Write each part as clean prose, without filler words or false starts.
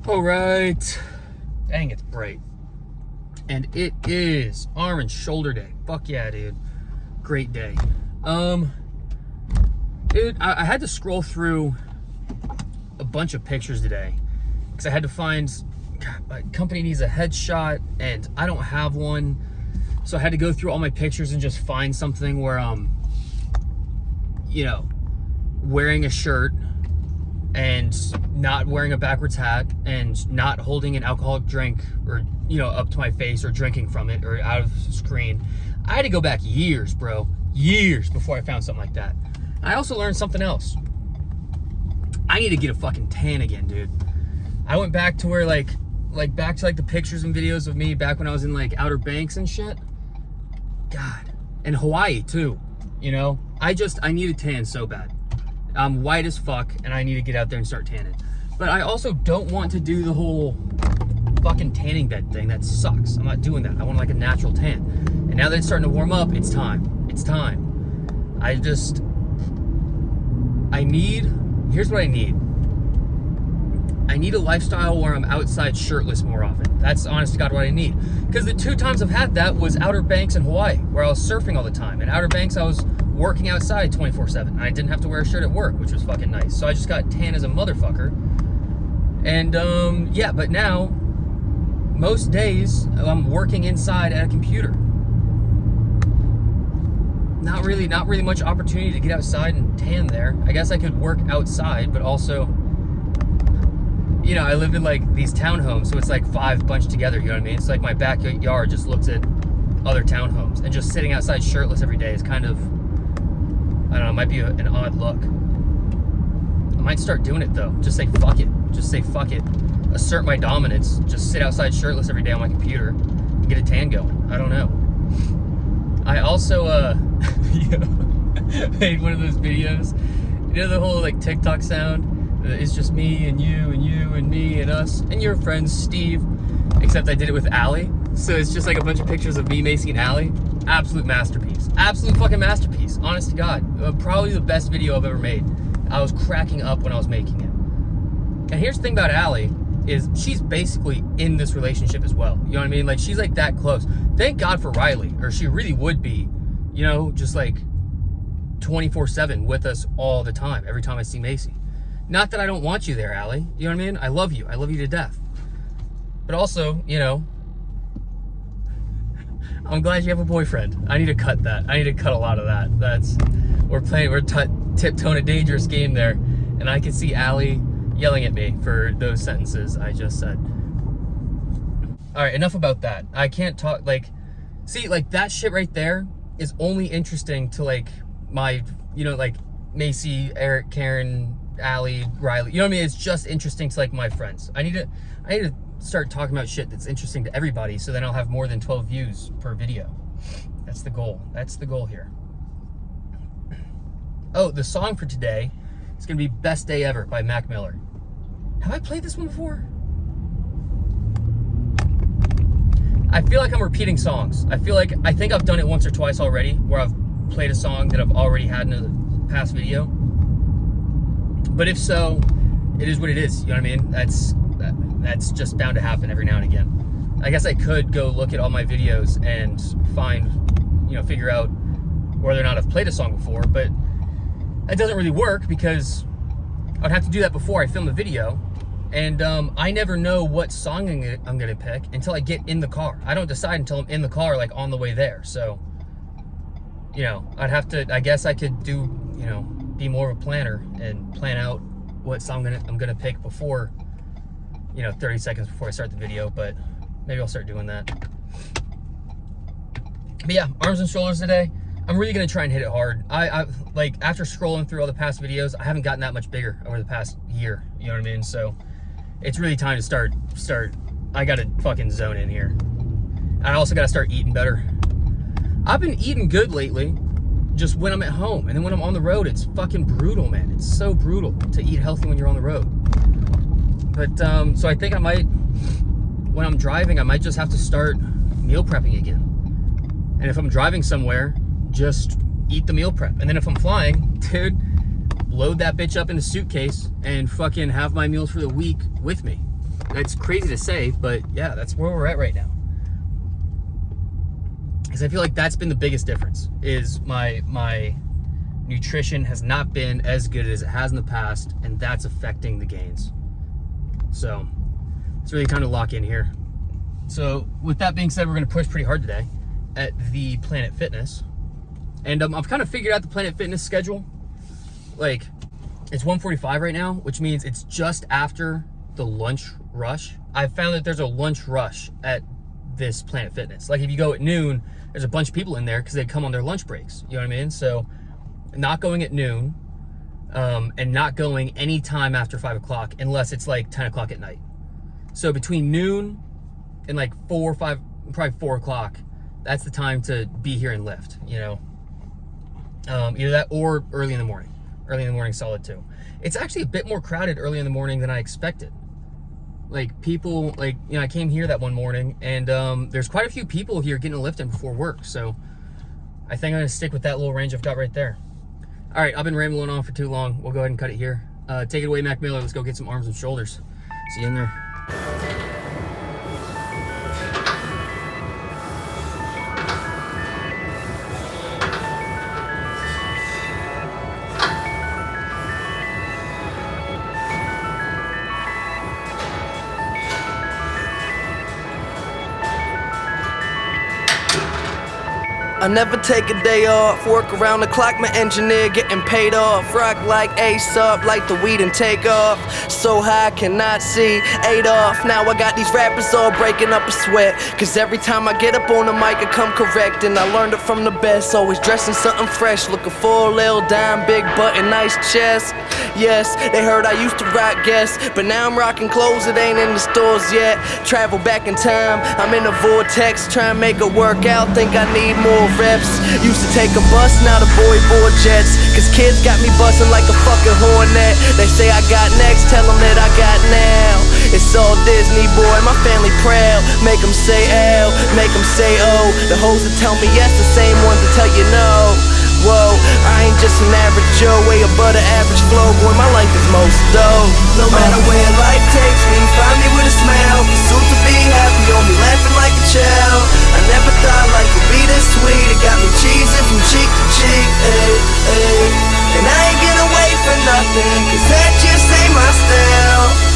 All right. Dang, it's bright. And it is arm and shoulder day. Fuck yeah, dude. Great day. Dude, I had to scroll through a bunch of pictures today because I had to find, my company needs a headshot and I don't have one. So I had to go through all my pictures and just find something where you know, wearing a shirt and not wearing a backwards hat and not holding an alcoholic drink or, you know, up to my face or drinking from it or out of the screen. I had to go back years, bro. Years before I found something like that. I also learned something else. I need to get a fucking tan again, dude. I went back to where like back to like the pictures and videos of me back when I was in like Outer Banks and shit. God. And Hawaii too, you know? I need a tan so bad. I'm white as fuck and I need to get out there and start tanning. But I also don't want to do the whole fucking tanning bed thing. That sucks. I'm not doing that. I want like a natural tan. And now that it's starting to warm up, it's time. It's time. Here's what I need. I need a lifestyle where I'm outside shirtless more often. That's honest to God what I need. Because the 2 times I've had that was Outer Banks and Hawaii, where I was surfing all the time. In Outer Banks, I was working outside 24/7. I didn't have to wear a shirt at work, which was fucking nice. So I just got tan as a motherfucker. And yeah, but now, most days, I'm working inside at a computer. Not really much opportunity to get outside and tan there. I guess I could work outside, but also, you know, I live in like these townhomes, so it's like 5 bunched together, you know what I mean? It's like my backyard just looks at other townhomes, and just sitting outside shirtless every day is kind of, I don't know, it might be an odd look. I might start doing it though. Just say fuck it. Just say fuck it. Assert my dominance. Just sit outside shirtless every day on my computer and get a tan going. I don't know. I also, you know, made one of those videos. You know the whole like TikTok sound? It's just me and you and you and me and us and your friend Steve. Except I did it with Allie. So it's just like a bunch of pictures of me, Macy, and Allie. Absolute masterpiece. Absolute fucking masterpiece. Honest to God. Probably the best video I've ever made. I was cracking up when I was making it. And here's the thing about Allie, is she's basically in this relationship as well. You know what I mean? Like, she's like that close. Thank God for Riley, or she really would be, you know, just like 24/7 with us all the time, every time I see Macy. Not that I don't want you there, Allie. You know what I mean? I love you. I love you to death. But also, you know, I'm glad you have a boyfriend. I need to cut that. I need to cut a lot of that. We're tiptoeing a dangerous game there. And I can see Allie yelling at me for those sentences I just said. All right, enough about that. I can't talk, like, see, like, that shit right there is only interesting to, like, my, you know, like, Macy, Eric, Karen, Allie, Riley. You know what I mean? It's just interesting to, like, my friends. I need to start talking about shit that's interesting to everybody, so then I'll have more than 12 views per video. That's the goal. That's the goal here. Oh, the song for today is going to be Best Day Ever by Mac Miller. Have I played this one before? I feel like I'm repeating songs. I think I've done it once or twice already, where I've played a song that I've already had in a past video. But if so, it is what it is. You know what I mean? That's just bound to happen every now and again. I guess I could go look at all my videos and find, you know, figure out whether or not I've played a song before, but that doesn't really work because I'd have to do that before I film the video. And I never know what song I'm gonna pick until I get in the car. I don't decide until I'm in the car, like on the way there. So, you know, I guess I could do, you know, be more of a planner and plan out what song I'm gonna pick before, you know, 30 seconds before I start the video, but maybe I'll start doing that. But yeah, arms and shoulders today. I'm really gonna try and hit it hard. I like, after scrolling through all the past videos, I haven't gotten that much bigger over the past year. You know what I mean? So it's really time to start. I gotta fucking zone in here. I also gotta start eating better. I've been eating good lately, just when I'm at home. And then when I'm on the road, it's fucking brutal, man. It's so brutal to eat healthy when you're on the road. But, so I think I might, when I'm driving, I might just have to start meal prepping again. And if I'm driving somewhere, just eat the meal prep. And then if I'm flying, dude, load that bitch up in a suitcase and fucking have my meals for the week with me. That's crazy to say, but yeah, that's where we're at right now. Because I feel like that's been the biggest difference, is my nutrition has not been as good as it has in the past, and that's affecting the gains. So it's really time to lock in here. So with that being said, we're going to push pretty hard today at the Planet Fitness. And I've kind of figured out the Planet Fitness schedule. Like, it's 1:45 right now, which means it's just after the lunch rush. I've found that there's a lunch rush at this Planet Fitness. Like, if you go at noon, there's a bunch of people in there because they come on their lunch breaks. You know what I mean? So not going at noon, and not going any time after 5 o'clock unless it's like 10 o'clock at night. So between noon and like 4 or 5, probably 4 o'clock, that's the time to be here and lift, you know? Either that or early in the morning. Early in the morning, solid too. It's actually a bit more crowded early in the morning than I expected. Like, people, like, you know, I came here that one morning, and there's quite a few people here getting a lift in before work. So I think I'm gonna stick with that little range I've got right there. All right, I've been rambling on for too long. We'll go ahead and cut it here. Take it away, Mac Miller. Let's go get some arms and shoulders. See you in there. I never take a day off, work around the clock, my engineer getting paid off. Rock like Ace up, like the weed and take off. So high I cannot see, 8 off. Now I got these rappers all breaking up a sweat, cause every time I get up on the mic I come correct. And I learned it from the best, always dressing something fresh. Looking for a little dime, big button, nice chest. Yes, they heard I used to rock Guess, but now I'm rocking clothes that ain't in the stores yet. Travel back in time, I'm in a vortex, trying to make it work out, think I need more reps. Used to take a bus, now the boy board jets, cause kids got me bustin' like a fucking hornet. They say I got next, tell them that I got now. It's all Disney, boy, my family proud. Make them say L, make them say O. The hoes that tell me yes, the same ones that tell you no. Whoa, I ain't just an average Joe, way above the average flow. Boy, my life is most dope. No matter where life takes me, find me with a smile. Soon to be happy, on me laughing like a child. I never thought life would be this sweet. It got me cheesing from cheek to cheek, ay, ay. And I ain't get away for nothing, cause that just ain't my style.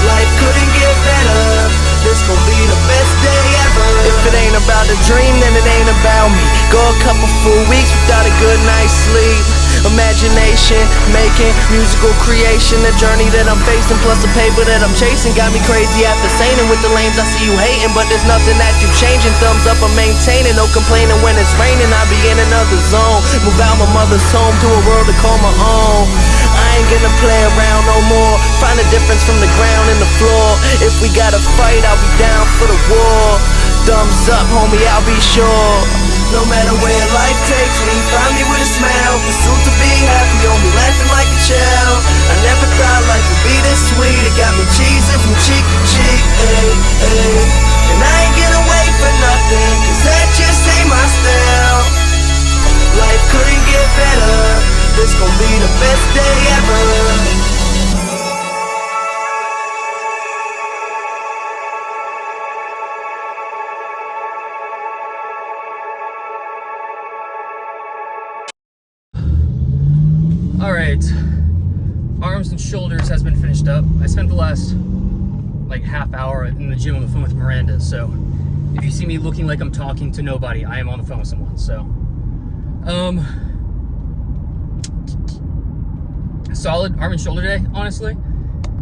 Life couldn't get better, this gon' be the best day ever. If it ain't about the dream, then it ain't about me. Go a couple full weeks without a good night's sleep. Imagination, making musical creation. The journey that I'm facing, plus the paper that I'm chasing, got me crazy after saying it. With the lanes I see you hating, but there's nothing that you changing. Thumbs up, I'm maintaining, no complaining when it's raining. I be in another zone, move out my mother's home to a world to call my own. I ain't gonna play around no more, find a difference from the ground and the floor. If we gotta fight, I'll be down for the war. Thumbs up, homie, I'll be sure. No matter where life takes me, find me with a smile. Pursuit to be happy, on me laughing like a child. I never thought life would be this sweet. It got me cheesing from cheek to cheek, ay, ay. And I ain't get away for nothing, cause that just ain't my style. Life couldn't get better, this gon' be the best day ever. Alright, arms and shoulders has been finished up. I spent the last like half hour in the gym on the phone with Miranda, so if you see me looking like I'm talking to nobody, I am on the phone with someone. So solid arm and shoulder day, honestly.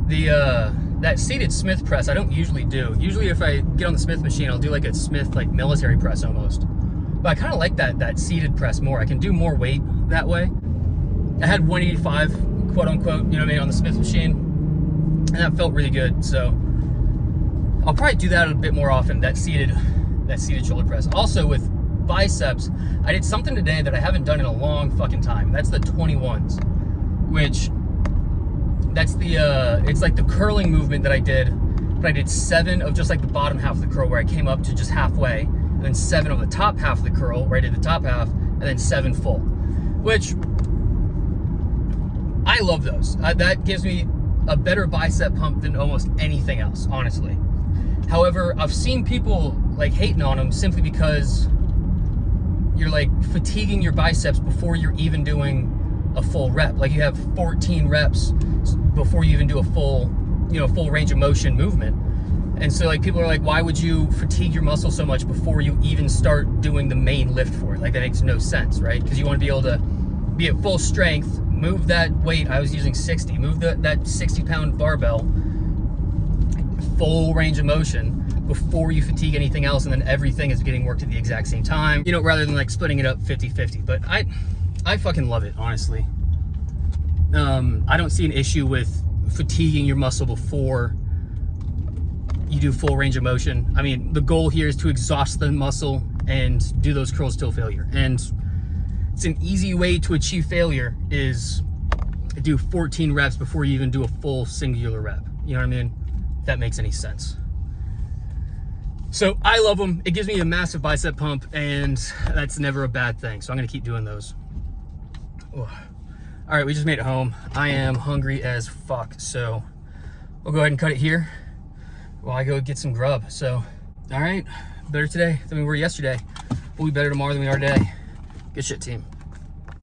That seated Smith press I don't usually do. Usually if I get on the Smith machine, I'll do like a Smith like military press almost. But I kind of like that seated press more. I can do more weight that way. I had 185, quote unquote, you know what I mean, on the Smith machine, and that felt really good. So I'll probably do that a bit more often, that seated shoulder press. Also with biceps, I did something today that I haven't done in a long fucking time. That's the 21s, which that's the it's like the curling movement that I did, but I did 7 of just like the bottom half of the curl where I came up to just halfway, and then 7 of the top half of the curl where I did the top half, and then 7 full, which I love those. That gives me a better bicep pump than almost anything else, honestly. However, I've seen people like hating on them simply because you're like fatiguing your biceps before you're even doing a full rep. Like you have 14 reps before you even do a full, you know, full range of motion movement. And so like people are like, why would you fatigue your muscle so much before you even start doing the main lift for it? Like that makes no sense, right? Because you want to be able to be at full strength, move that weight. I was using 60, move that 60-pound barbell, full range of motion before you fatigue anything else, and then everything is getting worked at the exact same time, you know, rather than like splitting it up 50-50. But I fucking love it, honestly. I don't see an issue with fatiguing your muscle before you do full range of motion. I mean, the goal here is to exhaust the muscle and do those curls till failure. And it's an easy way to achieve failure is do 14 reps before you even do a full singular rep. You know what I mean? If that makes any sense. So I love them. It gives me a massive bicep pump, and that's never a bad thing. So I'm gonna keep doing those. Oh. All right, we just made it home. I am hungry as fuck, so we'll go ahead and cut it here while I go get some grub. So, all right, better today than we were yesterday. We'll be better tomorrow than we are today. Good shit, team.